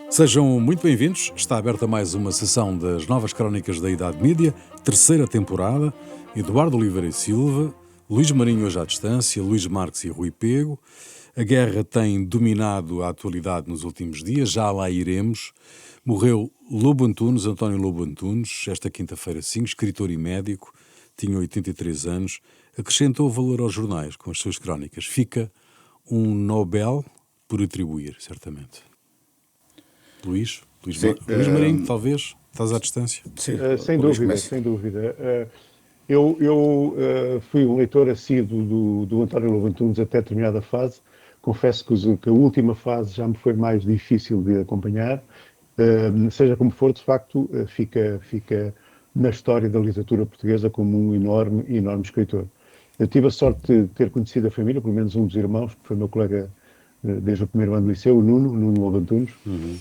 Sejam muito bem-vindos. Está aberta mais uma sessão das Novas Crónicas da Idade Média, terceira temporada. Eduardo Oliveira e Silva, Luís Marinho hoje à distância, Luís Marques e Rui Pego. A guerra tem dominado a atualidade nos últimos dias, já lá iremos. Morreu Lobo Antunes, António Lobo Antunes, esta quinta-feira 5, escritor e médico, tinha 83 anos, acrescentou valor aos jornais com as suas crónicas. Fica um Nobel por atribuir, certamente. Luís Marinho, talvez, estás à distância? Sim, sem dúvida. Eu fui um leitor assíduo do António Lobo Antunes até determinada fase. Confesso que a última fase já me foi mais difícil de acompanhar. Seja como for, de facto, fica na história da literatura portuguesa como um enorme escritor. Eu tive a sorte de ter conhecido a família, pelo menos um dos irmãos, que foi meu colega desde o primeiro ano do liceu, o Nuno Lobo Antunes,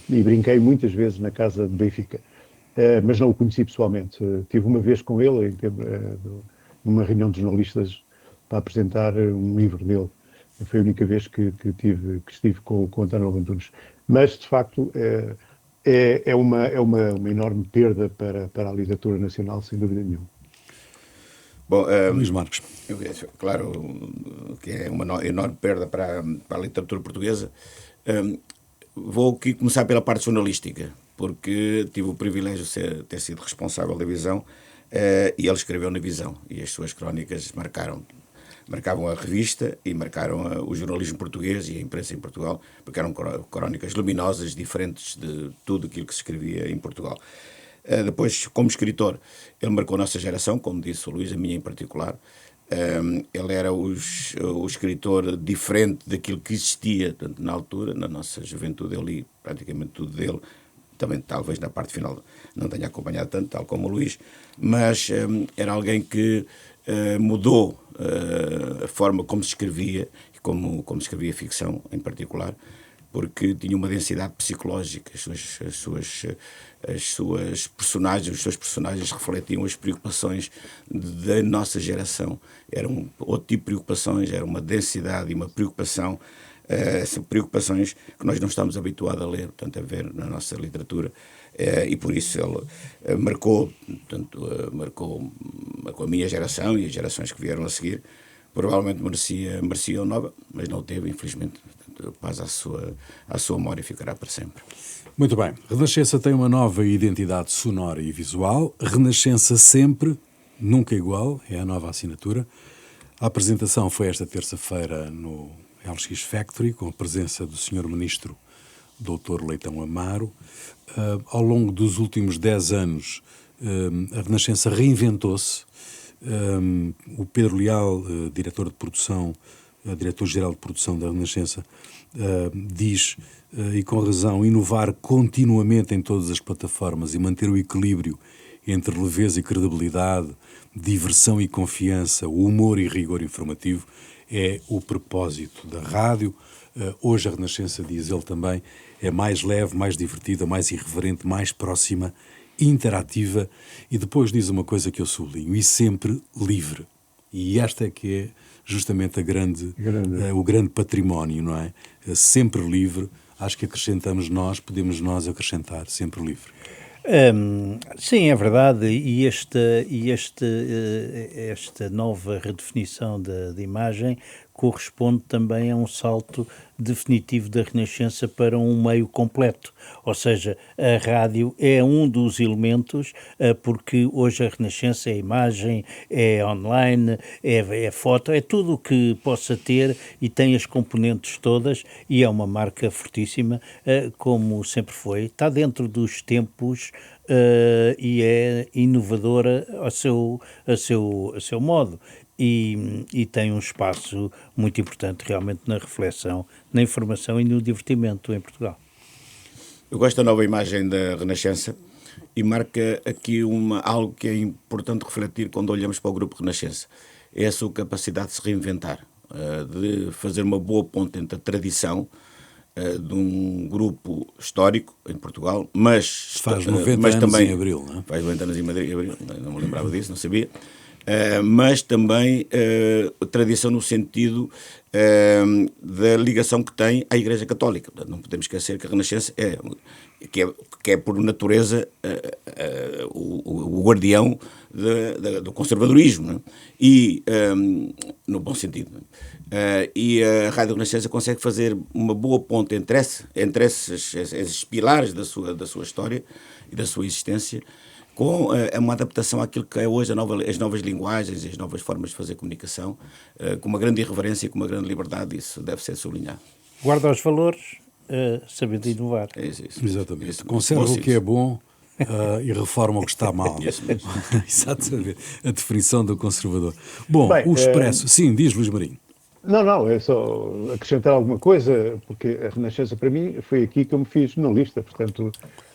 e brinquei muitas vezes na casa de Benfica. Mas não o conheci pessoalmente. Tive uma vez com ele, numa reunião de jornalistas, para apresentar um livro dele. Foi a única vez que estive com o António Lobo Antunes. Mas, de facto, é uma enorme perda para a literatura nacional, sem dúvida nenhuma. Bom, Luís Marques. Claro que é uma enorme perda para a literatura portuguesa. Vou aqui começar pela parte jornalística, porque tive o privilégio de ter sido responsável da Visão, e ele escreveu na Visão, e as suas crónicas marcavam a revista e marcaram o jornalismo português e a imprensa em Portugal, porque eram crónicas luminosas, diferentes de tudo aquilo que se escrevia em Portugal. Depois, como escritor, ele marcou a nossa geração, como disse o Luís, a minha em particular. Ele era o escritor diferente daquilo que existia, portanto, na altura, na nossa juventude. Eu li praticamente tudo dele, também talvez na parte final não tenha acompanhado tanto, tal como o Luís, mas era alguém que mudou a forma como se escrevia, e como se escrevia ficção em particular, porque tinha uma densidade psicológica. As suas personagens, os seus personagens refletiam as preocupações da nossa geração. Eram outro tipo de preocupações, era uma densidade e uma preocupação, são preocupações que nós não estamos habituados a ler, portanto, a ver na nossa literatura, e por isso ele marcou a minha geração e as gerações que vieram a seguir. Provavelmente merecia o Nobel, mas não o teve, infelizmente. Portanto, paz à sua memória, ficará para sempre. Muito bem. Renascença tem uma nova identidade sonora e visual. Renascença sempre, nunca igual, é a nova assinatura. A apresentação foi esta terça-feira no LX Factory, com a presença do Sr. Ministro Dr. Leitão Amaro. Ao longo dos últimos 10 anos, a Renascença reinventou-se. O Pedro Leal, diretor de produção, diretor-geral de produção da Renascença, diz, e com razão, inovar continuamente em todas as plataformas e manter o equilíbrio entre leveza e credibilidade, diversão e confiança, o humor e rigor informativo é o propósito da rádio. Hoje a Renascença, diz ele também, é mais leve, mais divertida, mais irreverente, mais próxima, interativa, e depois diz uma coisa que eu sublinho, e sempre livre. E esta é que é justamente o grande património, não é? Sempre livre. Acho que acrescentamos podemos nós acrescentar, sempre livre. Sim, é verdade, e esta nova redefinição de imagem corresponde também a um salto definitivo da Renascença para um meio completo, ou seja, a rádio é um dos elementos, porque hoje a Renascença é imagem, é online, é foto, é tudo o que possa ter e tem as componentes todas, e é uma marca fortíssima, como sempre foi, está dentro dos tempos, e é inovadora a seu modo. E tem um espaço muito importante realmente na reflexão, na informação e no divertimento em Portugal. Eu gosto da nova imagem da Renascença e marca aqui algo que é importante refletir quando olhamos para o Grupo Renascença. É a sua capacidade de se reinventar, de fazer uma boa ponte entre a tradição de um grupo histórico em Portugal, mas faz 90 anos também, em abril, não é? Faz 90 anos em abril, não me lembrava disso, não sabia. Mas também a tradição no sentido da ligação que tem à Igreja Católica. Portanto, não podemos esquecer que a Renascença que é por natureza o guardião do conservadorismo, não é? E, no bom sentido, não é? E a Rádio Renascença consegue fazer uma boa ponte entre esses pilares da sua história e da sua existência, com uma adaptação àquilo que é hoje as novas linguagens e as novas formas de fazer comunicação, com uma grande irreverência e com uma grande liberdade. Isso deve ser sublinhado. Guarda os valores, sabendo inovar. Isso. Exatamente. Isso. Conserva o que é bom e reforma o que está mal. Exatamente. A definição do conservador. Bom, Bem, o Expresso... Sim, diz Luís Marinho. Não, é só acrescentar alguma coisa, porque a Renascença, para mim, foi aqui que eu me fiz jornalista. Portanto,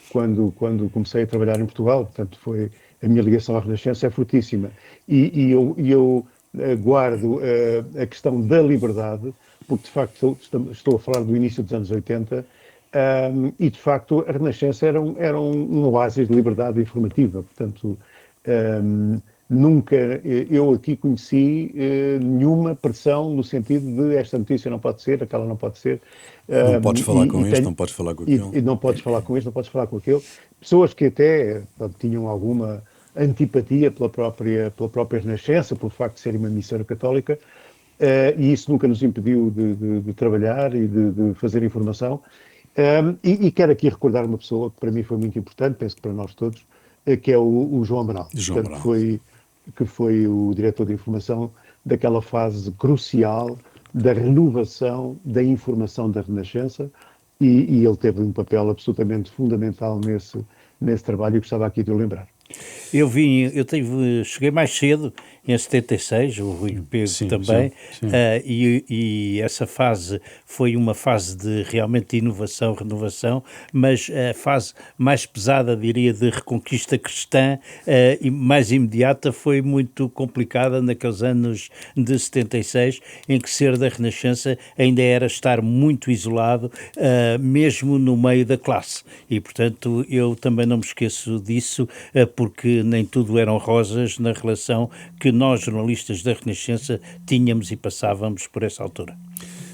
quando comecei a trabalhar em Portugal, portanto, a minha ligação à Renascença é fortíssima. E eu guardo a questão da liberdade, porque, de facto, estou a falar do início dos anos 80, e, de facto, a Renascença era um oásis de liberdade informativa. Portanto, nunca eu aqui conheci nenhuma pressão no sentido de esta notícia não pode ser, aquela não pode ser. Não podes falar com este, não podes falar com aquele. E não podes falar com este, não podes falar com aquele. Pessoas que até tinham alguma antipatia pela própria Renascença, pelo facto de serem uma emissora católica, e isso nunca nos impediu de trabalhar e de fazer informação. E quero aqui recordar uma pessoa que para mim foi muito importante, penso que para nós todos, que é o João Amaral. Que foi o diretor de informação daquela fase crucial da renovação da informação da Renascença, e ele teve um papel absolutamente fundamental nesse trabalho, e gostava aqui de o lembrar. Cheguei mais cedo, em 76, o Rui Pego também, sim. E essa fase foi uma fase de realmente inovação, renovação, mas a fase mais pesada, diria, de reconquista cristã e mais imediata foi muito complicada naqueles anos de 76, em que ser da Renascença ainda era estar muito isolado, mesmo no meio da classe, e portanto eu também não me esqueço disso, porque nem tudo eram rosas na relação que nós, jornalistas da Renascença, tínhamos e passávamos por essa altura.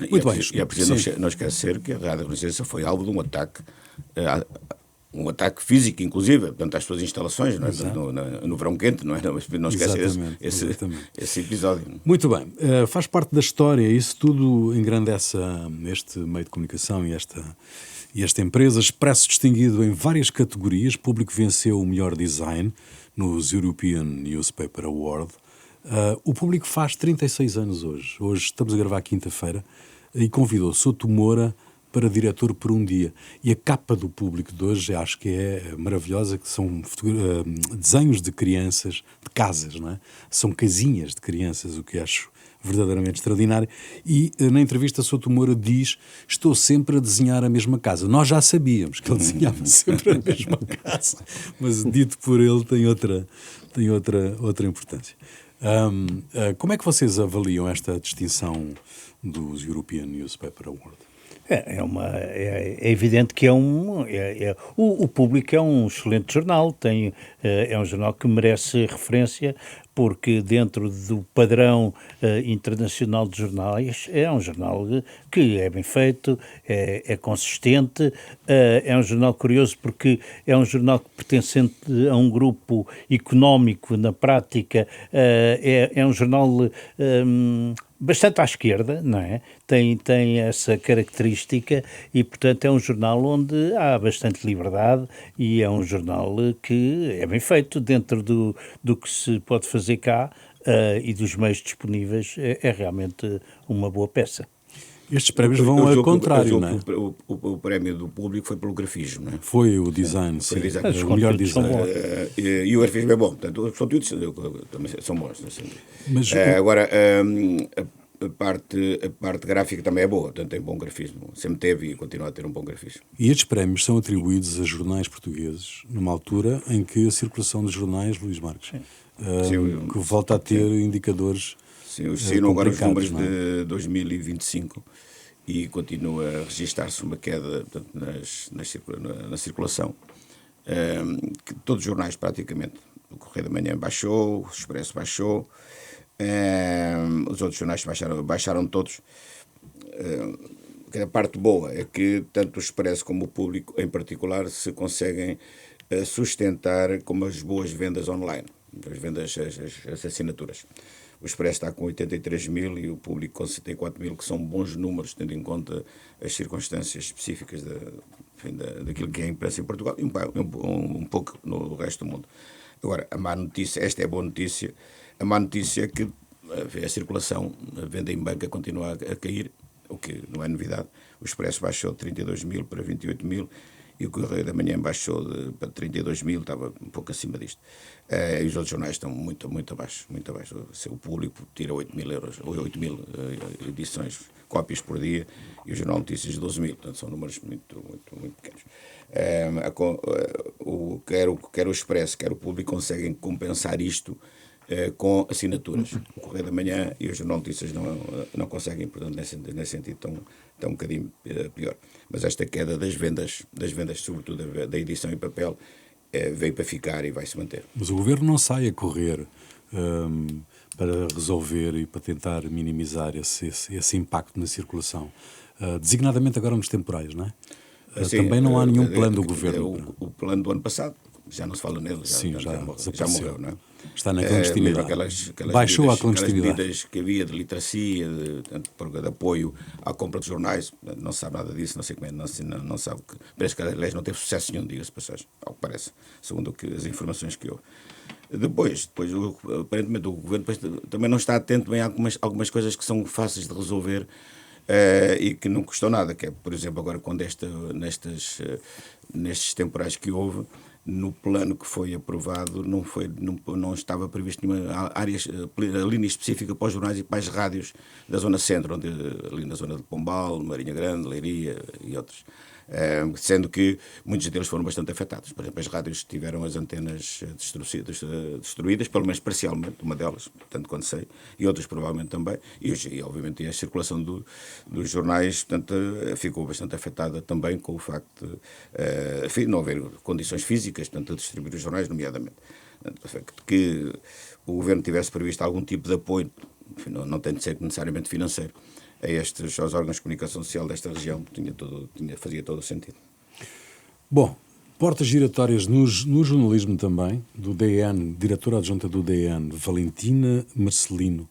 Muito bem. E é preciso não esquecer que a Rádio Renascença foi alvo de um ataque físico, inclusive, portanto, às suas instalações, não é? No verão quente, não é? Não esquecer esse episódio. Muito bem. Faz parte da história, isso tudo engrandece este meio de comunicação e esta empresa. Expresso distinguido em várias categorias, o público venceu o melhor design nos European Newspaper Award. O público faz 36 anos hoje. Hoje estamos a gravar quinta-feira e convidou Souto Moura para diretor por um dia. E a capa do público de hoje acho que é maravilhosa, que são desenhos de crianças, de casas, não é? São casinhas de crianças, o que acho verdadeiramente extraordinário. E na entrevista Souto Moura diz: estou sempre a desenhar a mesma casa. Nós já sabíamos que ele desenhava sempre a mesma casa, mas dito por ele tem outra importância. Como é que vocês avaliam esta distinção dos European Newspaper Award? É evidente que o Público é um excelente jornal, é um jornal que merece referência, porque dentro do padrão internacional de jornais é um jornal que é bem feito, é consistente, é um jornal curioso porque é um jornal que pertencente a um grupo económico na prática, é um jornal bastante à esquerda, não é? Tem essa característica e, portanto, é um jornal onde há bastante liberdade e é um jornal que é bem feito dentro do que se pode fazer cá e dos meios disponíveis. É realmente uma boa peça. Estes prémios vão ao contrário, não é? O prémio do público foi pelo grafismo, não é? Foi o design, sim. O melhor design. E o grafismo é bom, portanto, os conteúdos também são bons. Assim. Mas, agora, a parte gráfica também é boa, portanto tem bom grafismo. Sempre teve e continua a ter um bom grafismo. E estes prémios são atribuídos a jornais portugueses numa altura em que a circulação dos jornais, Luís Marques, que volta a ter indicadores. Sim, saíram agora os números de 2025 e continua a registar-se uma queda, portanto, na circulação. Que todos os jornais praticamente. O Correio da Manhã baixou, o Expresso baixou, os outros jornais baixaram todos. a parte boa é que tanto o Expresso como o Público, em particular, se conseguem sustentar com as boas vendas online, as vendas, as assinaturas. O Expresso está com 83 mil e o Público com 74 mil, que são bons números, tendo em conta as circunstâncias específicas daquilo que é a imprensa em Portugal e um pouco no resto do mundo. Agora, a má notícia, esta é a boa notícia, a má notícia é que a circulação, a venda em banca continua a cair, o que não é novidade. O Expresso baixou de 32 mil para 28 mil e o Correio da Manhã baixou para 32 mil, estava um pouco acima disto. E os outros jornais estão muito abaixo, muito abaixo. O Público tira 8 mil euros, ou 8 mil edições, cópias por dia, e o Jornal de Notícias 12 mil, portanto são números muito pequenos. Quer o Expresso, quer o Público conseguem compensar isto com assinaturas. O Correio da Manhã e o Jornal de Notícias não conseguem, portanto, nesse sentido estão um bocadinho pior. Mas esta queda das vendas sobretudo da edição em papel, veio para ficar e vai se manter. Mas o Governo não sai a correr para resolver e para tentar minimizar esse impacto na circulação, designadamente agora nos temporais, não é? Também não há nenhum plano do Governo. O plano do ano passado, já não se fala nele, já morreu, não é? Está na clandestinidade. Aquelas Baixou a clandestinidade. Aquelas medidas que havia de literacia, de apoio à compra de jornais, não se sabe nada disso, não sei como é, não sabe que. Parece que a lei não teve sucesso nenhum, diga-se passagem, ao que parece, segundo as informações que houve. Depois aparentemente o Governo também não está atento bem a algumas coisas que são fáceis de resolver e que não custam nada, que é, por exemplo, agora quando nestes temporais que houve, no plano que foi aprovado não estava previsto nenhuma linha específica para os jornais e para as rádios da zona centro, ali na zona de Pombal, Marinha Grande, Leiria e outros. Sendo que muitos deles foram bastante afetados. Por exemplo, as rádios tiveram as antenas destruídas, pelo menos parcialmente, uma delas, tanto quanto sei, e outras provavelmente também, e obviamente a circulação dos jornais, portanto, ficou bastante afetada também com o facto de não haver condições físicas, portanto, a distribuir os jornais, nomeadamente. Que o Governo tivesse previsto algum tipo de apoio, enfim, não tem de ser necessariamente financeiro, aos órgãos de comunicação social desta região, fazia todo o sentido. Bom, portas giratórias no jornalismo também, do DN, diretora adjunta do DN, Valentina Marcelino,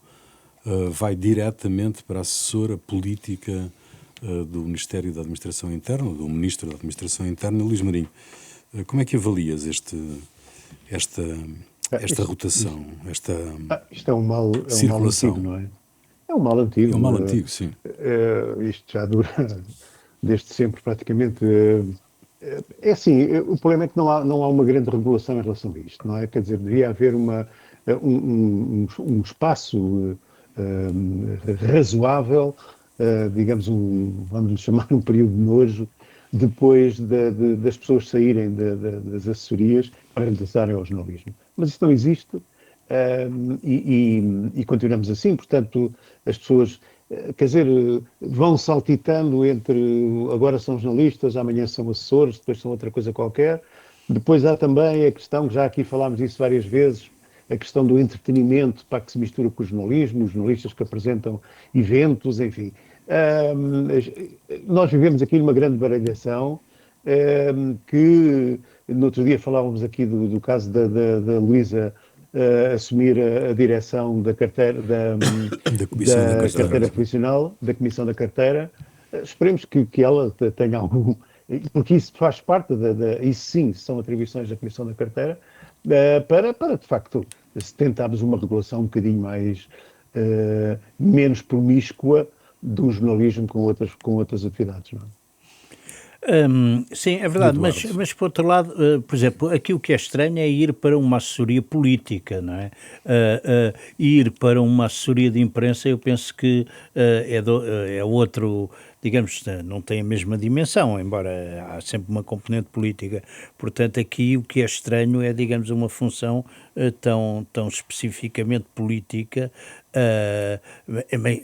vai diretamente para a assessora política do Ministério da Administração Interna, do Ministro da Administração Interna, Luís Marinho. Como é que avalias esta rotação, isto é um mal circulação? Antigo, não é? É um mal antigo. É um mal antigo, sim. Isto já dura desde sempre, praticamente. É assim, o problema é que não há uma grande regulação em relação a isto, não é? Quer dizer, devia haver um espaço razoável, digamos, vamos lhe chamar um período de nojo, depois das pessoas saírem das assessorias para regressarem ao jornalismo. Mas isso não existe. E continuamos assim, portanto, as pessoas, quer dizer, vão saltitando entre agora são jornalistas, amanhã são assessores, depois são outra coisa qualquer. Depois há também a questão, que já aqui falámos disso várias vezes, a questão do entretenimento, para que se mistura com o jornalismo, os jornalistas que apresentam eventos, enfim. Nós vivemos aqui numa grande baralhação, que no outro dia falávamos aqui do caso da Luísa assumir a direção da carteira da carteira profissional, da Comissão da Carteira. Esperemos que ela tenha algum, porque isso faz parte isso sim, são atribuições da Comissão da Carteira, para de facto, se tentarmos uma regulação um bocadinho menos promíscua do jornalismo com outras atividades, não é? Sim, é verdade, mas por outro lado, por exemplo, aqui o que é estranho é ir para uma assessoria política, não é? Ir para uma assessoria de imprensa, eu penso que é outro, digamos, não tem a mesma dimensão, embora há sempre uma componente política. Portanto, aqui o que é estranho é, digamos, uma função tão especificamente política.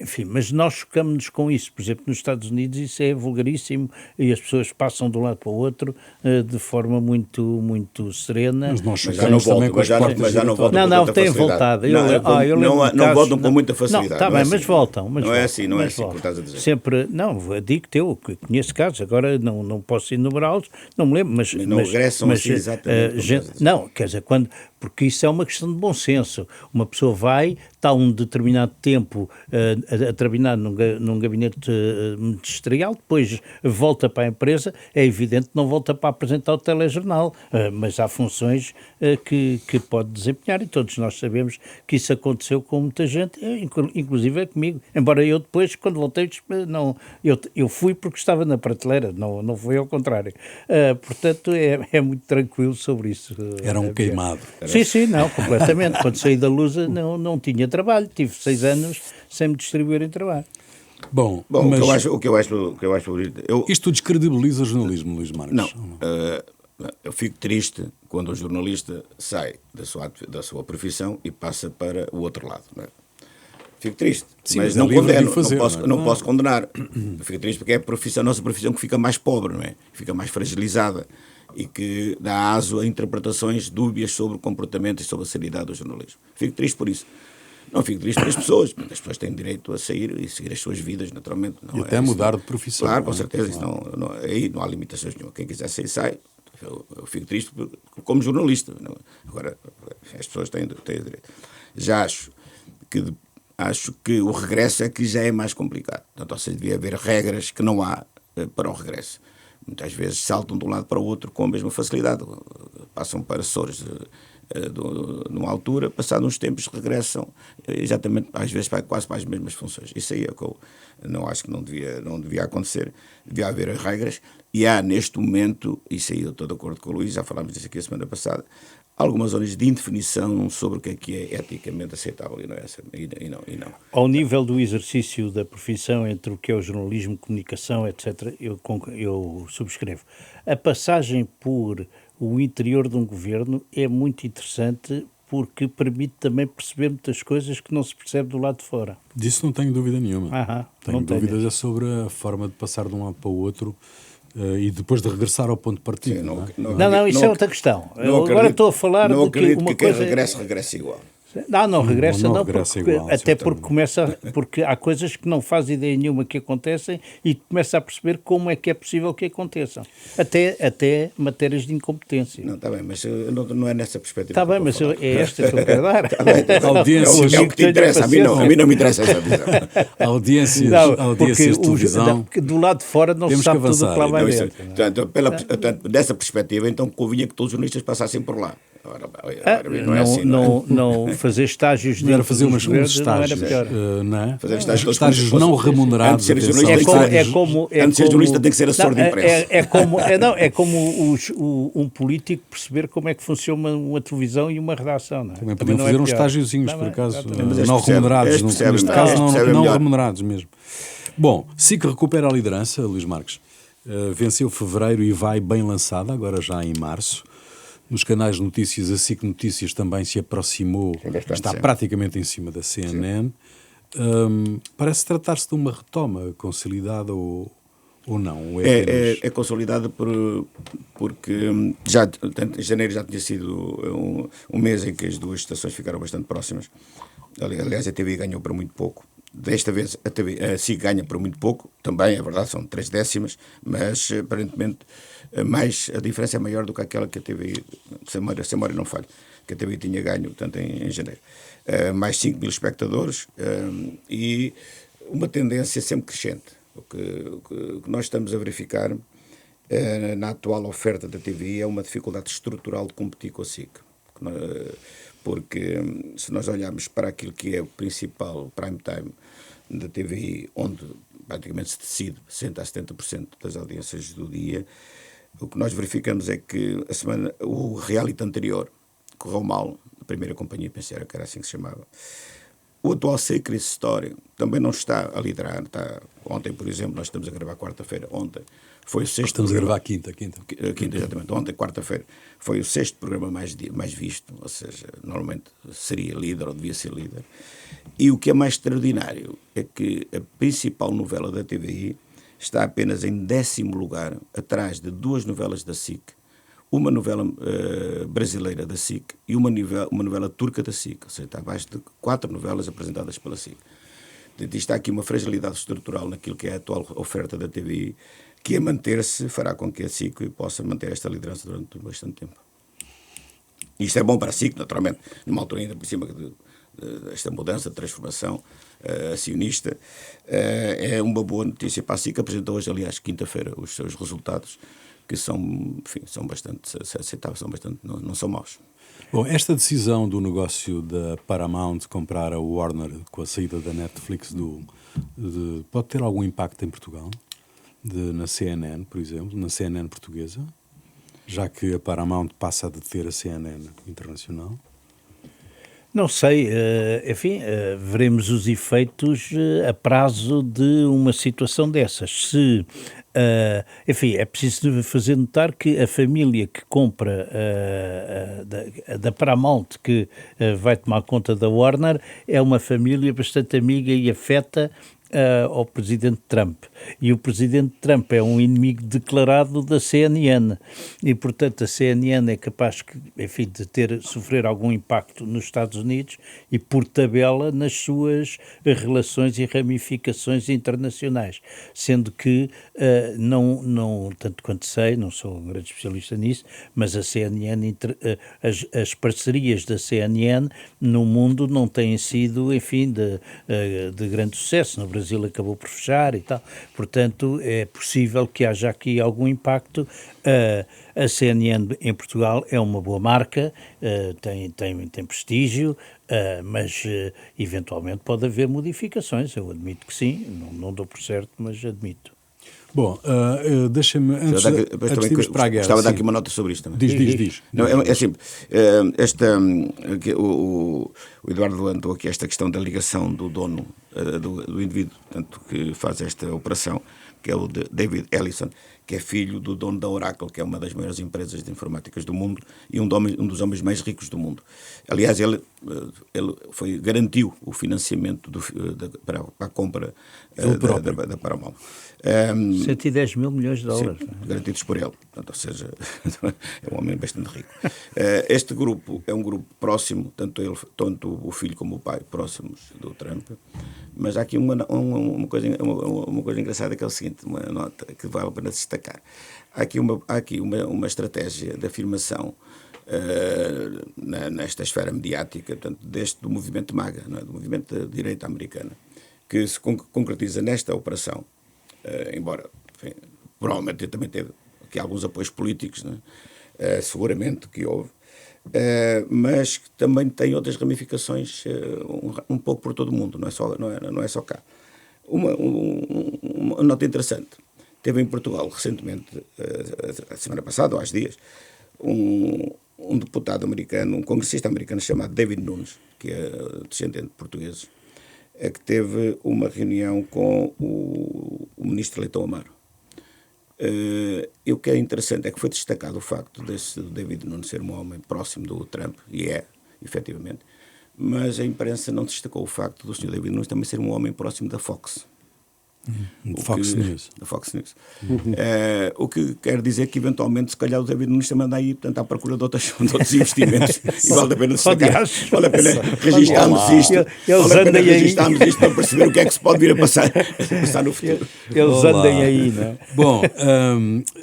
Enfim, mas nós chocamos-nos com isso. Por exemplo, nos Estados Unidos isso é vulgaríssimo e as pessoas passam de um lado para o outro de forma muito serena. Mas nós já não voltam com não, têm voltado. Não voltam com muita facilidade. Está bem, mas voltam. Não é assim que estás a dizer. Sempre, não, digo-te, eu conheço casos, agora não posso enumerá-los, não me lembro, mas não regressam assim exatamente. Não, quer dizer, porque isso é uma questão de bom senso. Uma pessoa vai, está um determinado tempo a trabalhar num gabinete ministerial, depois volta para a empresa, é evidente que não volta para apresentar o telejornal, mas há funções que pode desempenhar, e todos nós sabemos que isso aconteceu com muita gente, inclusive é comigo, embora eu depois, quando voltei, eu fui porque estava na prateleira, não foi ao contrário. Portanto, é muito tranquilo sobre isso. Era um queimado. Sim, não, completamente. Quando saí da Lusa não tinha trabalho, tive 6 anos sem me distribuir em trabalho. Bom, mas o que eu acho isto descredibiliza o jornalismo, Luís Marques? Não, eu fico triste quando o jornalista sai da sua profissão e passa para o outro lado, não é? Fico triste, sim, mas não condeno, não é? posso condenar. Fico triste porque é a nossa profissão que fica mais pobre, não é? Fica mais fragilizada e que dá aso a interpretações dúbias sobre o comportamento e sobre a seriedade do jornalismo. Fico triste por isso. Não fico triste pelas pessoas, as pessoas têm direito a sair e seguir as suas vidas, naturalmente. E até mudar de profissão. Claro, com certeza, isso aí não há limitações nenhuma. Quem quiser sair, sai. Eu fico triste como jornalista. Agora, as pessoas têm direito. Já acho que o regresso é que já é mais complicado. Portanto, ou seja, devia haver regras que não há para o regresso. Muitas vezes saltam de um lado para o outro com a mesma facilidade. Passam para Açores numa altura, passados uns tempos regressam exatamente, às vezes quase para as mesmas funções. Isso aí é o que eu não acho que não devia acontecer. Devia haver regras e há neste momento, isso aí eu estou de acordo com o Luís, já falámos disso aqui a semana passada, algumas zonas de indefinição sobre o que é eticamente aceitável e não. Ao nível do exercício da profissão entre o que é o jornalismo, comunicação, etc., eu subscrevo. A passagem por o interior de um governo é muito interessante porque permite também perceber muitas coisas que não se percebe do lado de fora. Disso não tenho dúvida nenhuma. Tenho dúvidas tenho. sobre a forma de passar de um lado para o outro e depois de regressar ao ponto de partida. Sim, não, isso é outra questão. Agora estou a falar de que uma coisa... regressa igual. Não regressa, regressa igual, até porque há coisas que não faz ideia nenhuma que acontecem e começa a perceber como é que é possível que aconteçam. Até matérias de incompetência. Não, está bem, mas não é nessa perspectiva. Está bem, mas é esta que eu quero dar. Audiências, é o que te interessa, a mim não me interessa essa visão. Audiências de televisão. Do lado de fora não se sabe tudo o que lá vai dentro. Portanto, dessa perspectiva, então convinha que todos os jornalistas passassem por lá. Não é assim, não fazer estágios não era fazer uns estágios, não é? Fazer estágios não remunerados. Antes de ser jornalista tem que ser assessor de imprensa. É como um político perceber como é que funciona uma televisão e uma redação. Não é? Também podiam fazer uns estágiozinhos, por acaso, não remunerados, neste caso não remunerados mesmo. Bom, SIC recupera a liderança, Luís Marques. Venceu fevereiro e vai bem lançada, agora já em março. Nos canais de notícias, a SIC Notícias também se aproximou, está praticamente em cima da CNN. Parece tratar-se de uma retoma consolidada ou não? É consolidada porque já, em janeiro já tinha sido um mês em que as duas estações ficaram bastante próximas. Aliás, a TV ganhou para muito pouco. Desta vez a SIC ganha por muito pouco, também é verdade, são 3 décimas, mas aparentemente a diferença é maior do que aquela que a TV, se a memória não falha, que a TV tinha ganho, portanto, em janeiro. Mais 5 mil espectadores e uma tendência sempre crescente. O que nós estamos a verificar na atual oferta da TV é uma dificuldade estrutural de competir com a SIC. Porque se nós olharmos para aquilo que é o principal prime time da TVI, onde praticamente se decide 60% a 70% das audiências do dia, o que nós verificamos é que o reality anterior correu mal, a primeira companhia, pensei que era assim que se chamava. O atual Secret Story também não está a liderar. Ontem, por exemplo, nós estamos a gravar quarta-feira. Ontem foi o sexto. Estamos programa, a gravar quinta, exatamente. Ontem, quarta-feira, foi o sexto programa mais visto, ou seja, normalmente seria líder ou devia ser líder. E o que é mais extraordinário é que a principal novela da TVI está apenas em 10º lugar, atrás de 2 novelas da SIC, uma novela brasileira da SIC e uma novela turca da SIC, ou seja, está abaixo de 4 novelas apresentadas pela SIC. Portanto, isto há aqui uma fragilidade estrutural naquilo que é a atual oferta da TVI, que a manter-se fará com que a SIC possa manter esta liderança durante bastante tempo. E isto é bom para a SIC, naturalmente, numa altura ainda por cima desta mudança, de transformação acionista. É uma boa notícia para a SIC. Apresentou hoje, aliás, quinta-feira, os seus resultados, que são, enfim, são bastante aceitáveis, não são maus. Bom, esta decisão do negócio da Paramount comprar a Warner com a saída da Netflix pode ter algum impacto em Portugal? Na CNN, por exemplo, na CNN portuguesa, já que a Paramount passa a deter a CNN internacional? Não sei, enfim, veremos os efeitos a prazo de uma situação dessas. Enfim, é preciso fazer notar que a família que compra da Paramount, que vai tomar conta da Warner, é uma família bastante amiga e afeta ao Presidente Trump. E o Presidente Trump é um inimigo declarado da CNN. E, portanto, a CNN é capaz, enfim, de sofrer algum impacto nos Estados Unidos e, por tabela, nas suas relações e ramificações internacionais. Sendo que, não tanto quanto sei, não sou um grande especialista nisso, mas a CNN, as parcerias da CNN no mundo não têm sido, enfim, de grande sucesso. No Brasil acabou por fechar e tal. Portanto, é possível que haja aqui algum impacto. A CNN em Portugal é uma boa marca, tem prestígio, mas eventualmente pode haver modificações. Eu admito que sim, não dou por certo, mas admito. Bom, deixa-me, antes de irmos para a guerra... Gostava de dar aqui uma nota sobre isto também. Diz. Não, é simples. O Eduardo levantou aqui esta questão da ligação do dono, do indivíduo, portanto, que faz esta operação, que é o David Ellison, que é filho do dono da Oracle, que é uma das maiores empresas de informáticas do mundo e um dos homens mais ricos do mundo. Aliás, ele garantiu o financiamento para a compra da Paramount. 110 mil milhões de dólares. Sim, garantidos por ele. Portanto, ou seja, é um homem bastante rico. Este grupo é um grupo próximo, tanto o filho como o pai, próximos do Trump. Mas há aqui uma coisa engraçada, que é o seguinte, uma nota que vale a pena destacar. Há aqui uma estratégia de afirmação nesta esfera mediática, portanto, do movimento MAGA, não é? Do movimento da direita americana, que se concretiza nesta operação, embora, enfim, provavelmente também teve aqui alguns apoios políticos, não é? Seguramente que houve, mas que também tem outras ramificações um pouco por todo o mundo, não é só cá. Uma nota interessante. Teve em Portugal recentemente, a semana passada, ou há dias, um deputado americano, um congressista americano chamado David Nunes, que é descendente de portugueses, que teve uma reunião com o ministro Leitão Amaro. E o que é interessante é que foi destacado o facto desse David Nunes ser um homem próximo do Trump, e efetivamente, mas a imprensa não destacou o facto do Sr. David Nunes também ser um homem próximo da Fox. Fox News. O que quer dizer que, eventualmente, se calhar o David Nunes também anda aí, portanto, à procura de outros investimentos. E vale a pena destacar. Vale a pena registarmos isto para perceber o que é que se pode vir a passar no futuro. Eles andem aí, não é? Bom,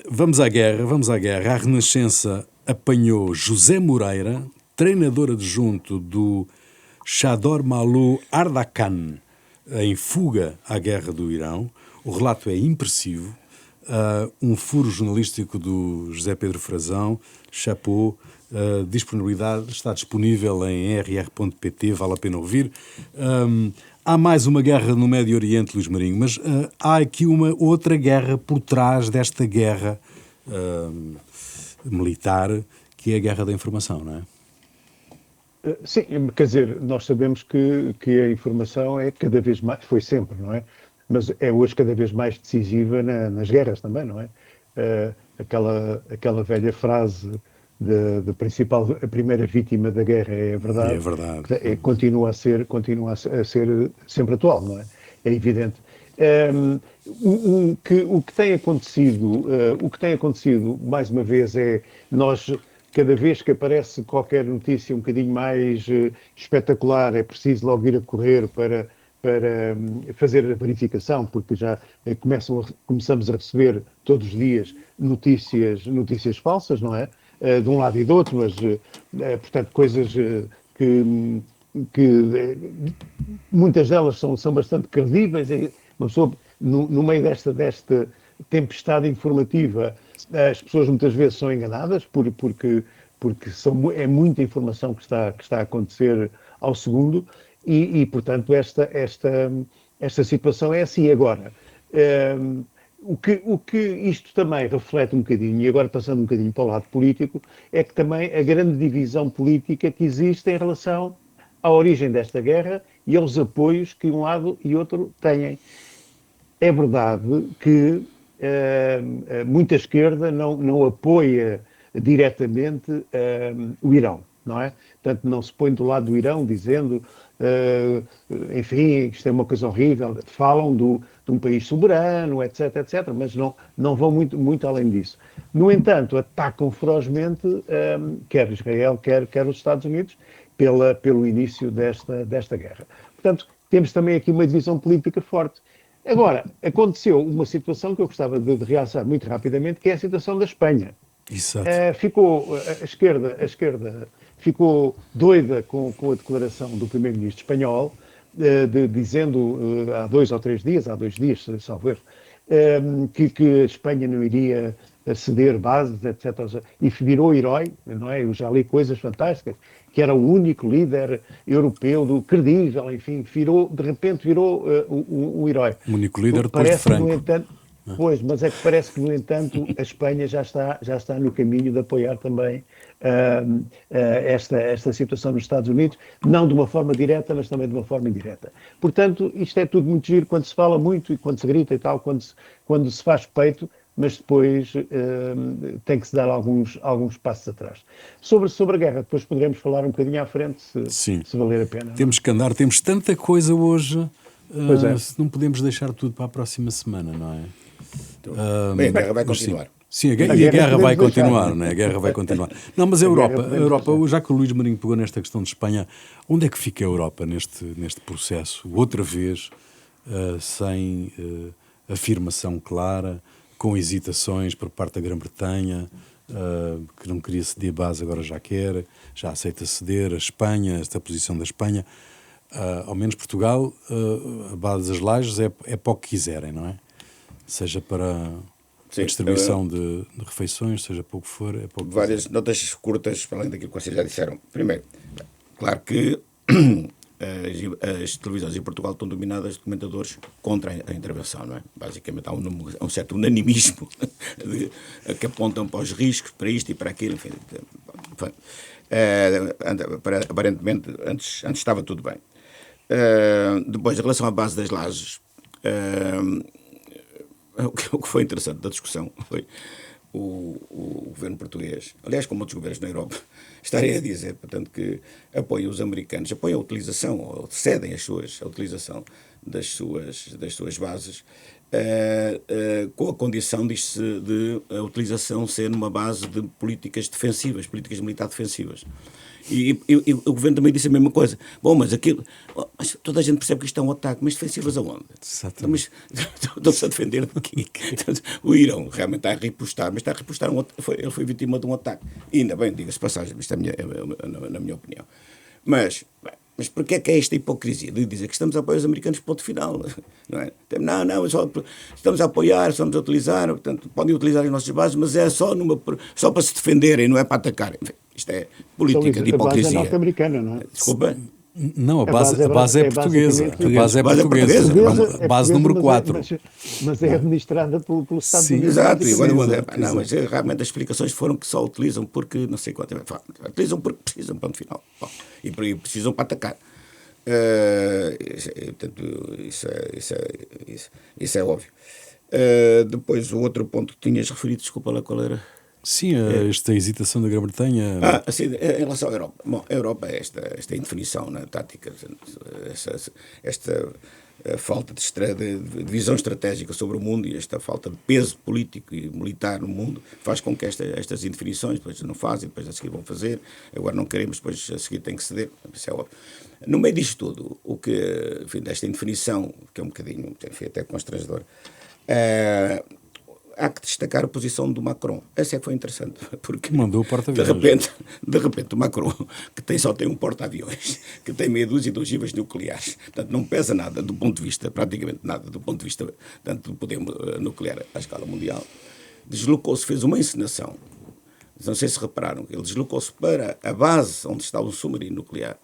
vamos à guerra. A Renascença apanhou José Moreira, treinador adjunto do Chador Malou Ardakan, em fuga à guerra do Irão. O relato é impressivo. Um furo jornalístico do José Pedro Frazão. Chapeau. Disponibilidade está disponível em rr.pt, vale a pena ouvir. Há mais uma guerra no Médio Oriente, Luís Marinho, mas há aqui uma outra guerra por trás desta guerra militar, que é a guerra da informação, não é? Sim, quer dizer, nós sabemos que a informação é cada vez mais, foi sempre, não é? Mas é hoje cada vez mais decisiva nas guerras também, não é? Aquela velha frase a primeira vítima da guerra é a verdade. É verdade. Continua a ser sempre atual, não é? É evidente. O que tem acontecido, mais uma vez, é nós... Cada vez que aparece qualquer notícia um bocadinho mais espetacular, é preciso logo ir a correr fazer a verificação, porque já começamos a receber todos os dias notícias falsas, não é? De um lado e do outro, mas, portanto, coisas que muitas delas são bastante credíveis. Uma pessoa, no meio desta tempestade informativa, as pessoas muitas vezes são enganadas porque é muita informação que está a acontecer ao segundo e portanto, esta situação é assim. Agora, o que isto também reflete um bocadinho, e agora passando um bocadinho para o lado político, é que também a grande divisão política que existe em relação à origem desta guerra e aos apoios que um lado e outro têm. É verdade que muita esquerda não apoia diretamente o Irão, não é? Portanto, não se põe do lado do Irão dizendo, enfim, isto é uma coisa horrível. Falam de um país soberano, etc, etc, mas não vão muito além disso. No entanto, atacam ferozmente quer Israel, quer os Estados Unidos, pelo início desta guerra. Portanto, temos também aqui uma divisão política forte. Agora, aconteceu uma situação que eu gostava de realçar muito rapidamente, que é a situação da Espanha. Exato. A esquerda ficou doida com a declaração do primeiro-ministro espanhol, dizendo há 2 ou 3 dias, há 2 dias, salvo erro, que a Espanha não iria ceder bases, etc. E virou herói, não é? Eu já li coisas fantásticas, que era o único líder europeu credível, enfim, de repente virou um herói. O único líder depois de Franco. No entanto, pois, mas é que parece que, no entanto, a Espanha já está no caminho de apoiar também esta situação nos Estados Unidos, não de uma forma direta, mas também de uma forma indireta. Portanto, isto é tudo muito giro quando se fala muito e quando se grita e tal, quando se faz peito, mas depois tem que se dar alguns passos atrás. Sobre a guerra, depois poderemos falar um bocadinho à frente, se valer a pena. Temos que andar, temos tanta coisa hoje, é. não podemos deixar tudo para a próxima semana, não é? Bem, a guerra vai continuar. Sim, a guerra vai continuar, não é? A guerra vai continuar. Não, mas a Europa, já que o Luís Marinho pegou nesta questão de Espanha, onde é que fica a Europa neste processo? Outra vez, sem afirmação clara, com hesitações por parte da Grã-Bretanha, que não queria ceder base, agora já quer, já aceita ceder. A Espanha, esta posição da Espanha, ao menos Portugal, a base das lajes é para o que quiserem, não é? Seja para a distribuição de refeições, seja para o que for, é para o que várias notas curtas, para além daquilo que vocês já disseram. Primeiro, claro que as televisões em Portugal estão dominadas de comentadores contra a intervenção, não é? Basicamente há um certo unanimismo que apontam para os riscos, para isto e para aquilo, enfim. Aparentemente, antes estava tudo bem. Depois, em relação à base das lajes, o que foi interessante da discussão foi o governo português, aliás, como outros governos na Europa, estarem a dizer, portanto, que apoiam os americanos, apoiam a utilização, ou cedem a utilização das suas bases, com a condição de a utilização ser numa base de políticas defensivas, políticas militares defensivas. E o governo também disse a mesma coisa. Bom, mas toda a gente percebe que isto é um ataque, mas defensivas aonde? Mas estão-se a defender daqui. O Irão realmente está a repostar, mas está a repostar ele foi vítima de um ataque. E ainda bem, diga-se passagem, isto é na minha opinião. Mas porquê é que é esta hipocrisia de dizer que estamos a apoiar os americanos, ponto final? Não é? Não, estamos a apoiar, estamos a utilizar, portanto, podem utilizar as nossas bases, mas é só para se defenderem, não é para atacarem. Enfim, isto é política de hipocrisia. A base é norte-americana, não é? Desculpa. Não, a base é portuguesa. A base é portuguesa. A base número 4. Mas é administrada pelo Estados Unidos. Exato. Mas realmente as explicações foram que só utilizam porque não sei quanto. Utilizam porque precisam, ponto final. E precisam para atacar. Portanto, isso é óbvio. Depois, o outro ponto que tinhas referido, desculpa lá, qual era? Sim, esta hesitação da Grã-Bretanha. Assim, em relação à Europa. Bom, a Europa é esta indefinição na tática, a falta de visão estratégica sobre o mundo e esta falta de peso político e militar no mundo faz com que estas indefinições depois não fazem, depois a seguir vão fazer, agora não queremos, depois a seguir tem que ceder, isso é óbvio. No meio disto tudo, o que, enfim, desta indefinição, que é um bocadinho, enfim, até constrangedor, há que destacar a posição do Macron. Essa é que foi interessante, porque mandou o porta-aviões. De repente o Macron, que só tem um porta-aviões, que tem meia dúzia de ogivas nucleares, portanto não pesa nada do ponto de vista, praticamente nada do ponto de vista, portanto, do poder nuclear à escala mundial, deslocou-se, fez uma encenação, não sei se repararam, ele deslocou-se para a base onde estava o submarino nuclear,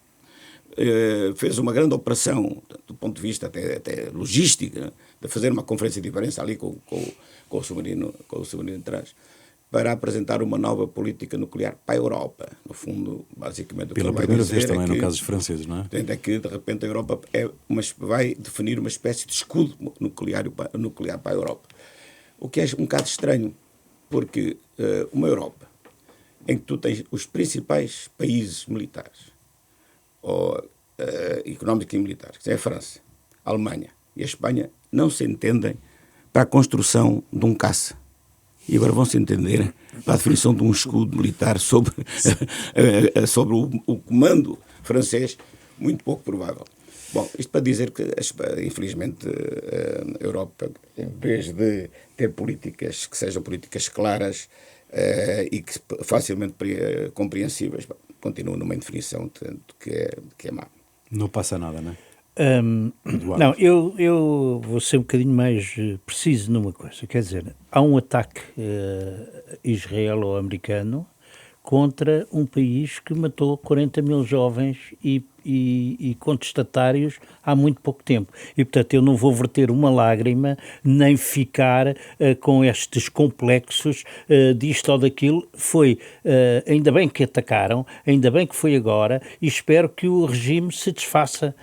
fez uma grande operação do ponto de vista até logística, de fazer uma conferência de imprensa ali com o submarino atrás, para apresentar uma nova política nuclear para a Europa. No fundo, basicamente, o que pela ele vai primeira dizer vez também, é que, no caso dos franceses, não é? É que, de repente, a Europa vai definir uma espécie de escudo nuclear para a Europa. O que é um bocado estranho, porque uma Europa em que tu tens os principais países militares, ou económicos e militares, que é a França, a Alemanha e a Espanha, não se entendem para a construção de um caça. E agora vão se entender para a definição de um escudo militar sobre o comando francês, muito pouco provável. Bom, isto para dizer que, infelizmente, a Europa, em vez de ter políticas que sejam políticas claras e que facilmente compreensíveis, continua numa indefinição que é má. Não passa nada, não é? Não, eu vou ser um bocadinho mais preciso numa coisa. Quer dizer, há um ataque israelo-americano contra um país que matou 40 mil jovens e contestatários há muito pouco tempo. E, portanto, eu não vou verter uma lágrima, nem ficar com estes complexos disto ou daquilo. Ainda bem que atacaram, ainda bem que foi agora, e espero que o regime se desfaça.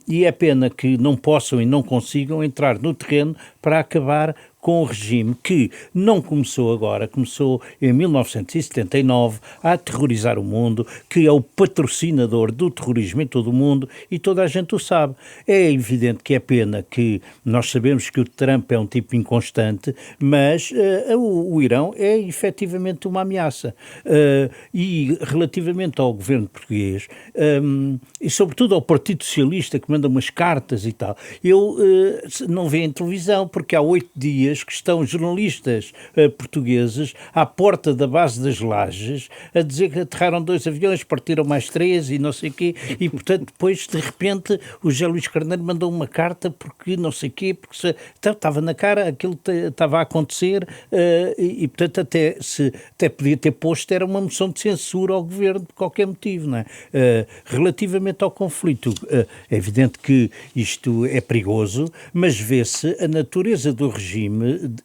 E é pena que não possam e não consigam entrar no terreno para acabar com o regime que não começou agora, começou em 1979 a aterrorizar o mundo, que é o patrocinador do terrorismo em todo o mundo, e toda a gente o sabe. É evidente que é pena que nós sabemos que o Trump é um tipo inconstante, mas o Irão é efetivamente uma ameaça. E relativamente ao governo português, e sobretudo ao Partido Socialista, que manda umas cartas e tal, eu não vejo em televisão, porque há 8 dias que estão jornalistas portugueses à porta da base das Lajes a dizer que aterraram 2 aviões, partiram mais 3 e não sei o quê, e portanto depois de repente o José Luís Carneiro mandou uma carta porque não sei o quê, porque então, estava na cara, aquilo estava a acontecer e portanto até podia ter posto, era uma moção de censura ao governo por qualquer motivo, não é? Relativamente ao conflito, é evidente que isto é perigoso, mas vê-se a natureza do regime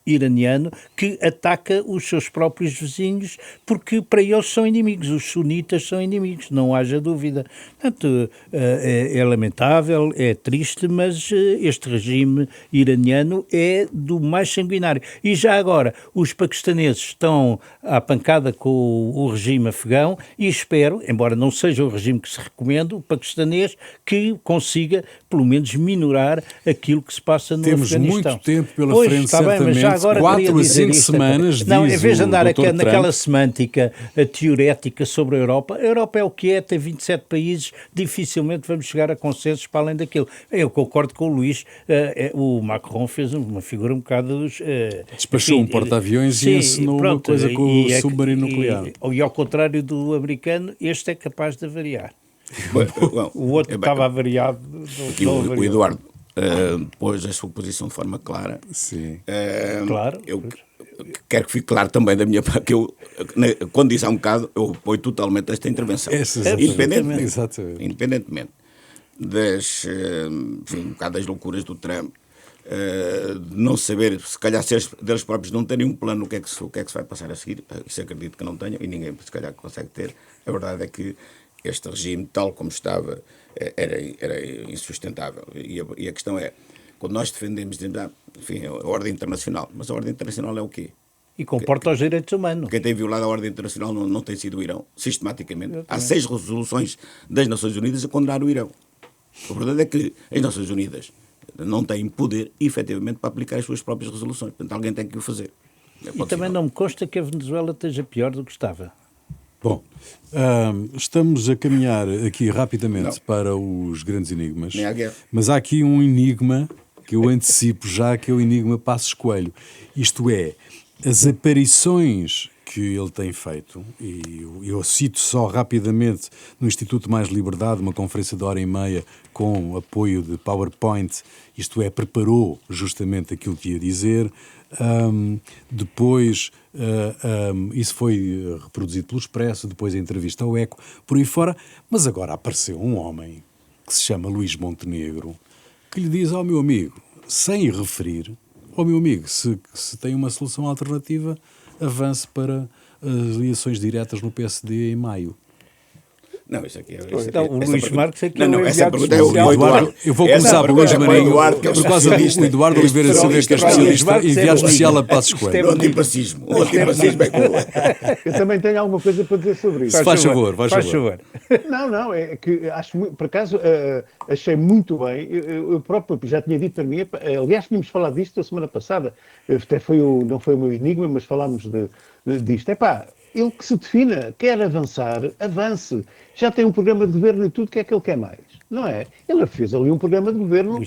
iraniano que ataca os seus próprios vizinhos porque para eles são inimigos, os sunitas são inimigos, não haja dúvida. Portanto, é lamentável, é triste, mas este regime iraniano é do mais sanguinário. E já agora, os paquistaneses estão à pancada com o regime afegão e espero, embora não seja o regime que se recomenda, o paquistanês, que consiga pelo menos minorar aquilo que se passa no Afeganistão. Temos muito tempo pela frente, está bem, mas já agora 4 a 5 semanas, não, diz em vez de andar naquela Trump, semântica teorética sobre a Europa é o que é, tem 27 países, dificilmente vamos chegar a consensos para além daquilo. Eu concordo com o Luís, o Macron fez uma figura um bocado... despachou um porta-aviões e ensinou uma coisa com o submarino nuclear. E ao contrário do americano, este é capaz de variar. Bom, o outro estava avariado. O Eduardo pôs a sua posição de forma clara. Sim. Claro. Eu quero que fique claro também da minha parte que eu, quando disse há um bocado, eu apoio totalmente esta intervenção. Independentemente das, enfim, um bocado das loucuras do Trump, de não saber, se calhar se deles próprios não terem um plano o que é que se vai passar a seguir, isso acredito que não tenham e ninguém se calhar consegue ter. A verdade é que este regime, tal como estava, era insustentável. E a questão é, quando nós defendemos, enfim, a ordem internacional, mas a ordem internacional é o quê? E comporta os direitos humanos. Quem tem violado a ordem internacional não tem sido o Irão, sistematicamente. Há 6 resoluções das Nações Unidas a condenar o Irão. A verdade é que as Nações Unidas não têm poder, efetivamente, para aplicar as suas próprias resoluções. Portanto, alguém tem que o fazer. E também não me consta que a Venezuela esteja pior do que estava. Bom, estamos a caminhar aqui rapidamente para os grandes enigmas, Nem há guerra. mas há aqui um enigma que eu antecipo já, que é o enigma Passos Coelho. Isto é, as aparições que ele tem feito, e eu cito só rapidamente no Instituto Mais Liberdade, uma conferência de 1h30 com apoio de PowerPoint, isto é, preparou justamente aquilo que ia dizer. Depois isso foi reproduzido pelo Expresso, depois a entrevista ao Eco, por aí fora, mas agora apareceu um homem que se chama Luís Montenegro, que lhe diz ao meu amigo, sem referir, ao meu amigo, se tem uma solução alternativa, avance para as eleições diretas no PSD em maio. Não, isso aqui é... O Luís Marques é que não, essa enviado pergunta é o especial. Eduardo. Eu vou começar por Luís Marinho, por causa do Eduardo Oliveira Silva, que é especialista, enviado especial a Passos Coelho. O antifascismo. O antifascismo é cool. Eu também tenho alguma coisa para dizer sobre isso. Faz favor. Não, é que acho muito, por acaso, achei muito bem, eu próprio já tinha dito para mim, aliás, tínhamos falado disto a semana passada, até não foi o meu enigma, mas falámos disto. Ele que se defina, quer avançar, avance. Já tem um programa de governo e tudo, o que é que ele quer mais? Não é? Ele fez ali um programa de governo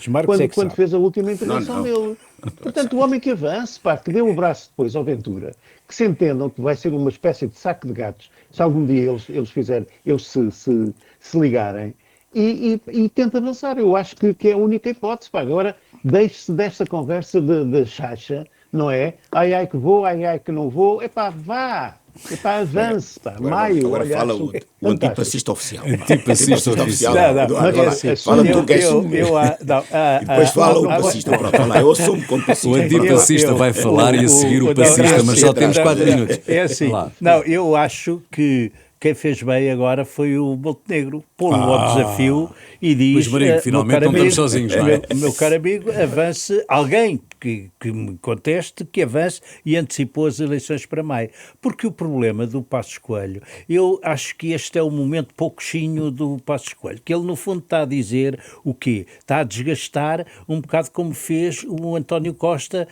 quando fez a última intervenção dele. Portanto, o homem que avance, que dê um abraço depois ao Ventura, que se entendam que vai ser uma espécie de saco de gatos, se algum dia eles se ligarem, e tenta avançar. Eu acho que é a única hipótese. Agora, deixe-se desta conversa de chacha, não é? Ai que vou, ai que não vou. Vá! Avance, maio. Agora fala o antifascista oficial. Antifascista oficial. Fala tu que és e depois fala o fascista. Pronto, eu assumo como fascista. O antifascista vai falar e a seguir o fascista, mas só temos 4 minutos. É assim. Não, eu acho que quem fez bem agora foi o Montenegro, pô-lo ao desafio e diz... Luís Marinho, finalmente não estamos sozinhos, não é? Meu caro amigo, avance, alguém que me conteste, que avance, e antecipou as eleições para maio. Porque o problema do Passos Coelho, eu acho que este é o momento pouquinho do Passos Coelho, que ele no fundo está a dizer o quê? Está a desgastar um bocado como fez o António Costa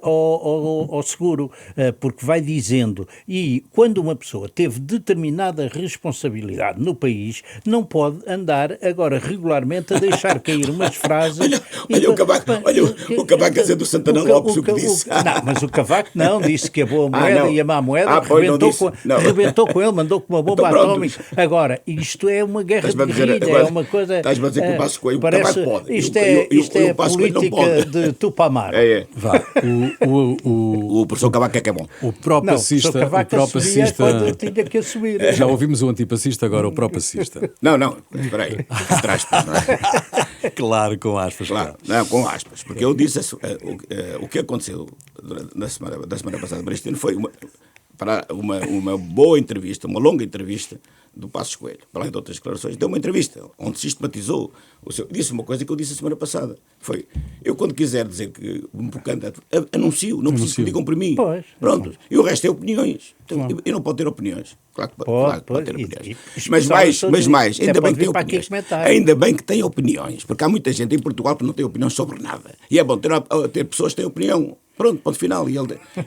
ao seguro, porque vai dizendo, e quando uma pessoa teve determinada responsabilidade no país, não pode andar agora regularmente a deixar cair umas frases... Olha o Cavaco a dizer do Santana Lopes o que disse. Não, mas o Cavaco não, disse que a boa moeda e a má moeda rebentou com ele, mandou com uma bomba atómica. Agora, isto é uma guerra de guerrilha, é uma coisa... Estás-me a dizer que o Passos Coelho parece, pode. Isto é política de Tupamar. Vá, o professor Cavaco é que é bom. O pró-passista... quando tinha que assumir. Já ouvimos o antipacista, agora o pró-passista. Não, espera aí. Aspas, não é? Claro, com aspas. Claro, não, com aspas. Porque eu disse o que aconteceu da semana passada para este ano foi uma boa entrevista, uma longa entrevista do Passos Coelho. Para além de outras declarações, deu uma entrevista onde sistematizou disse uma coisa que eu disse a semana passada. Foi, eu quando quiser dizer que um candidato anuncio, não preciso que digam por mim. Pois, pronto. E o resto é opiniões. Então, eu não posso ter opiniões. Claro que pode ter opiniões. Mas mais, ainda bem que tem opiniões. Ainda bem que tem opiniões, porque há muita gente em Portugal que não tem opinião sobre nada. E é bom ter pessoas que têm opinião. Pronto, ponto final.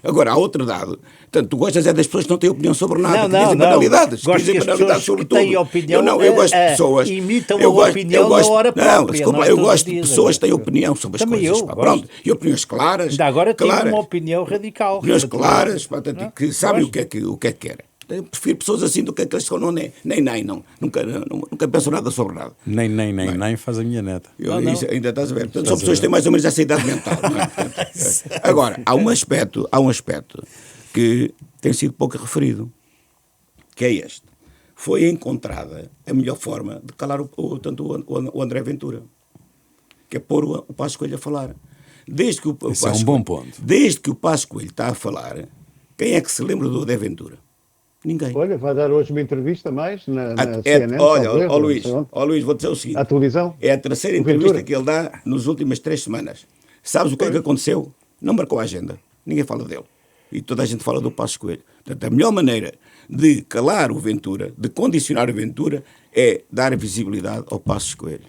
Agora, há outro dado. Portanto, tu gostas das pessoas que não têm opinião sobre nada, que dizem banalidades. Dizem banalidades sobre tudo. Eu gosto de pessoas... imitam a opinião na hora própria. Não, desculpa, eu gosto de pessoas que têm opinião sobre as coisas. Pronto, e opiniões claras. Ainda agora tenho uma opinião radical. Opiniões claras, que sabem o que é que querem. Eu prefiro pessoas assim do que aqueles que não nem, não. Nunca pensam nada sobre nada. Nem faz a minha neta. Ainda estás a ver. Portanto, são pessoas que têm mais ou menos essa idade mental. Não é? Agora, há um aspecto que tem sido pouco referido, que é este. Foi encontrada a melhor forma de calar tanto o André Ventura, que é pôr o Passos Coelho a falar. Isso é um bom ponto. Desde que o Passos Coelho está a falar, quem é que se lembra do André Ventura? Ninguém. Olha, vai dar hoje uma entrevista mais na CNN. Luís, vou dizer o seguinte. À televisão? É a terceira entrevista que ele dá nas últimas 3 semanas. Sabes o que é que aconteceu? Não marcou a agenda. Ninguém fala dele. E toda a gente fala do Passos Coelho. Portanto, a melhor maneira de calar o Ventura, de condicionar o Ventura, é dar visibilidade ao Passos Coelho.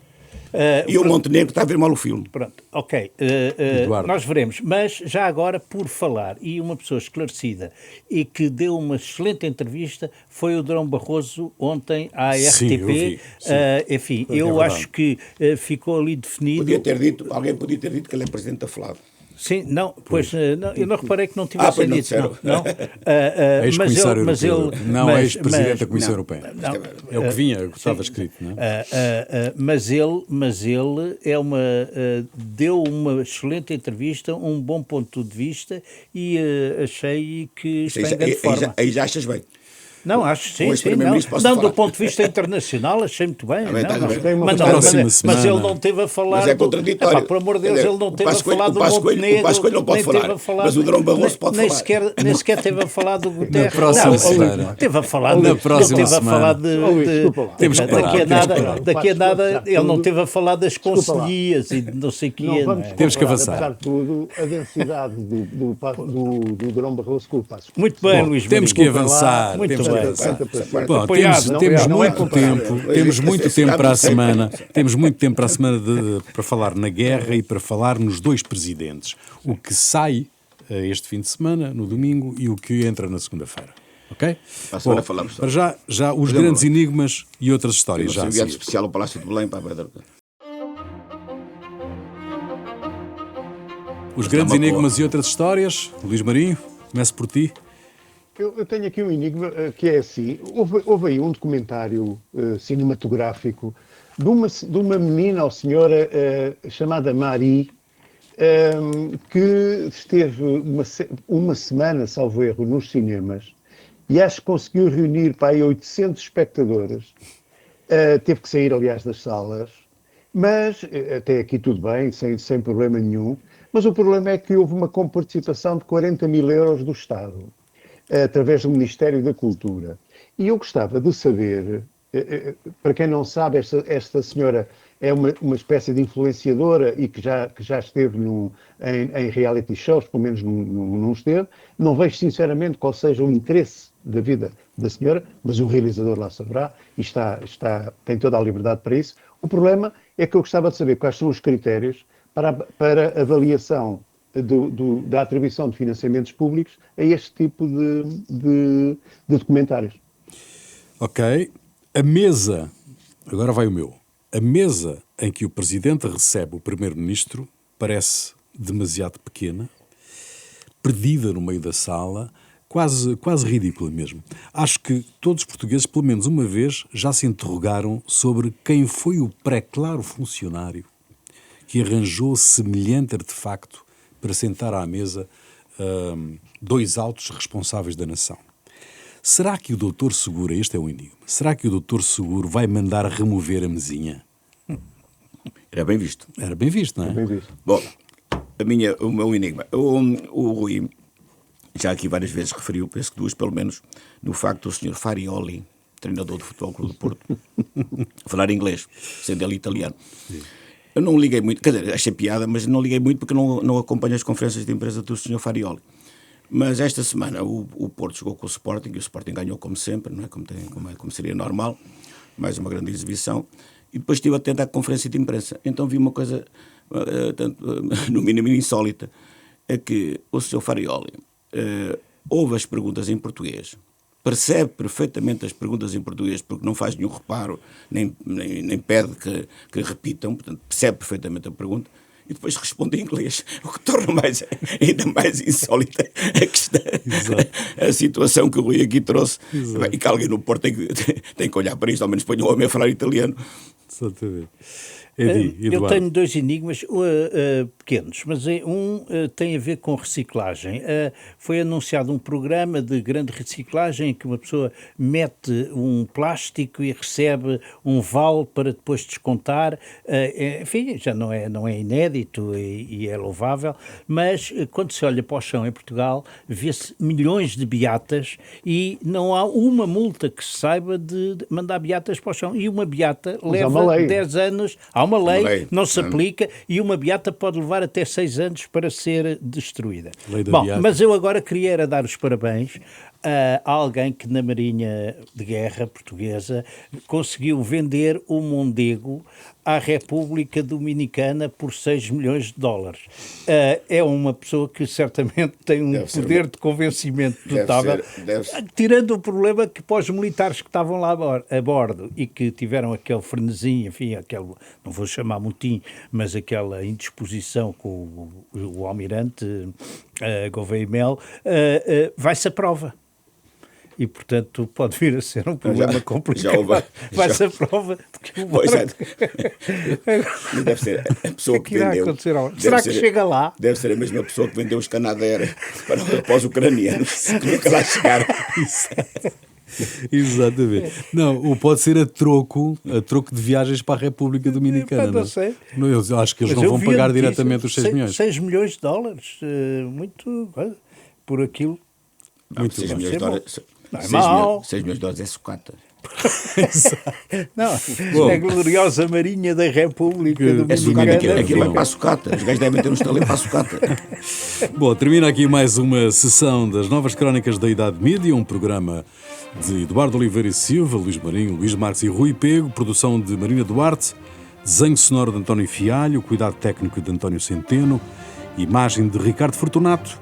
E o Montenegro está a ver mal o filme. Pronto, ok. Eduardo. Nós veremos. Mas já agora, por falar, e uma pessoa esclarecida e que deu uma excelente entrevista foi o Durão Barroso ontem à Sim, RTP. eu vi, sim. Enfim, É eu verdade. acho que ficou ali definido. Alguém podia ter dito que ele é presidente da FLAD. Sim, não, pois, não, eu não reparei que não tivesse pois não dito. disseram. Não. Ex-comissário Mas europeu. ele... Não, mas- ex-presidente da mas- Comissão não, Europeia. não, É o que vinha, o que estava escrito, não é? mas ele é deu uma excelente entrevista, um bom ponto de vista e achei que está em grande forma. Aí já achas bem. Não, acho Com sim, esse sim. Não, primeiro-ministro posso não falar. do ponto de vista internacional, achei muito bem. bem, está não, bem. Tem uma mas, coisa- próxima mas semana. ele não teve a falar. Mas é contraditório. Epá, por amor de Deus, Quer dizer, ele não o teve a Passos Coelho- falar do o Passos Coelho- Montenegro. o Passos Coelho não pode nem teve falar, a falar mas o Durão Barroso nem- pode nem falar. nem sequer teve a falar do Guterres. próxima Não, semana. Teve a falar Na não próxima teve a semana. falar de. Luís, desculpa lá. Temos que parar, Daqui a temos que nada, parar. daqui a nada, Apesar de ele não tudo- teve a falar das Desculpa lá. conselhias e de não sei o que. Não vamos Temos que comparar, avançar. apesar de tudo, a densidade do Durão Barroso com o Passos. Muito bem, Bom, Luís temos Marinho. que avançar. Muito Temos que bem. avançar. Bom, Apoiado, temos não é muito comparável. tempo, temos muito tempo para a semana. Temos muito tempo para a semana para falar na guerra e para falar nos dois presidentes. O que sai este fim de semana, no domingo, e o que entra na segunda-feira. Ok? Para a semana falamos para já os grandes enigmas e outras histórias. Eu Já sou a enviado seguir. especial ao Palácio de Belém para a Pedra. Os grandes enigmas e outras histórias. Luís Marinho, começo por ti. Eu tenho aqui um enigma que é assim. Houve aí um documentário cinematográfico de uma menina ou senhora chamada Marie, que esteve uma semana, salvo erro, nos cinemas e acho que conseguiu reunir para aí 800 espectadores. Teve que sair, aliás, das salas, mas até aqui tudo bem, sem problema nenhum. Mas o problema é que houve uma comparticipação de 40 mil euros do Estado, através do Ministério da Cultura. E eu gostava de saber, para quem não sabe, esta senhora é uma espécie de influenciadora e que já esteve em reality shows, pelo menos não esteve. Não vejo sinceramente qual seja o interesse da vida da senhora, mas o realizador lá saberá e tem toda a liberdade para isso. O problema é que eu gostava de saber quais são os critérios para avaliação da atribuição de financiamentos públicos a este tipo de documentários. Ok. A mesa, agora vai o meu. A mesa em que o Presidente recebe o Primeiro-Ministro parece demasiado pequena, perdida no meio da sala, quase ridícula mesmo. Acho que todos os portugueses, pelo menos uma vez, já se interrogaram sobre quem foi o pré-claro funcionário que arranjou semelhante artefacto para sentar à mesa dois altos responsáveis da nação. Será que o Doutor Seguro, este é o enigma, será que o Doutor Seguro vai mandar remover a mesinha? Era bem visto. Era bem visto, não é? Bem visto. Bom, o meu enigma. O Rui já aqui várias vezes referiu, penso que duas pelo menos, no facto do Sr. Farioli, treinador do Futebol Clube do Porto, falar inglês, sendo ele italiano. Sim. Eu não liguei muito, quer dizer, achei piada, mas não liguei muito porque não acompanho as conferências de imprensa do Sr. Farioli. Mas esta semana o Porto jogou com o Sporting e o Sporting ganhou como sempre, não é? Como seria normal, mais uma grande exibição. E depois estive atento à conferência de imprensa. Então vi uma coisa, no mínimo insólita, é que o Sr. Farioli ouve as perguntas em português, percebe perfeitamente as perguntas em português, porque não faz nenhum reparo, nem pede que repitam, portanto, percebe perfeitamente a pergunta, e depois responde em inglês, o que torna ainda mais insólita a questão, a situação que o Rui aqui trouxe. E que alguém no Porto tem que olhar para isto, ao menos põe um homem a falar italiano. Exatamente. Eu tenho dois enigmas pequenos, mas um tem a ver com reciclagem. Foi anunciado um programa de grande reciclagem em que uma pessoa mete um plástico e recebe um vale para depois descontar. Enfim, já não é inédito e é louvável, mas quando se olha para o chão em Portugal, vê-se milhões de beatas e não há uma multa que se saiba de mandar beatas para o chão. E uma beata leva 10 anos... Há uma lei, não se aplica e uma beata pode levar até 6 anos para ser destruída. Bom, mas eu agora queria dar os parabéns a alguém que na Marinha de Guerra Portuguesa conseguiu vender o Mondego à República Dominicana por 6 milhões de dólares. É uma pessoa que certamente tem um poder de convencimento notável, tirando o problema que para os militares que estavam lá a bordo e que tiveram aquele frenesim, enfim, aquele, não vou chamar motim, mas aquela indisposição com o almirante Gouveia e Mel, vai-se à prova. E, portanto, pode vir a ser um problema complicado. Vai-se à prova de que o barco... Deve ser a pessoa que vendeu... Será que chega lá? Deve ser a mesma pessoa que vendeu os Canadair para os ucranianos, que nunca lá chegaram. Exatamente. Não, pode ser a troco de viagens para a República Dominicana. Não sei. Eu acho que eles não vão pagar diretamente os 6 milhões. 6 milhões de dólares. Muito... Por aquilo... Muito 6 milhões de dólares... Não é mau. 6 milhões de dólares é sucata. Não, é a gloriosa Marinha da República Dominicana. Aquilo vai para a sucata. Os gajos devem ter um estaleiro para a sucata. Bom, termina aqui mais uma sessão das Novas Crónicas da Idade Média, um programa de Eduardo Oliveira e Silva, Luís Marinho, Luís Marques e Rui Pego, produção de Marina Duarte, desenho sonoro de António Fialho, cuidado técnico de António Centeno, imagem de Ricardo Fortunato.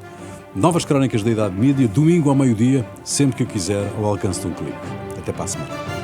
Novas Crónicas da Idade Média, domingo ao meio-dia, sempre que eu quiser, ao alcance de um clique. Até para a semana.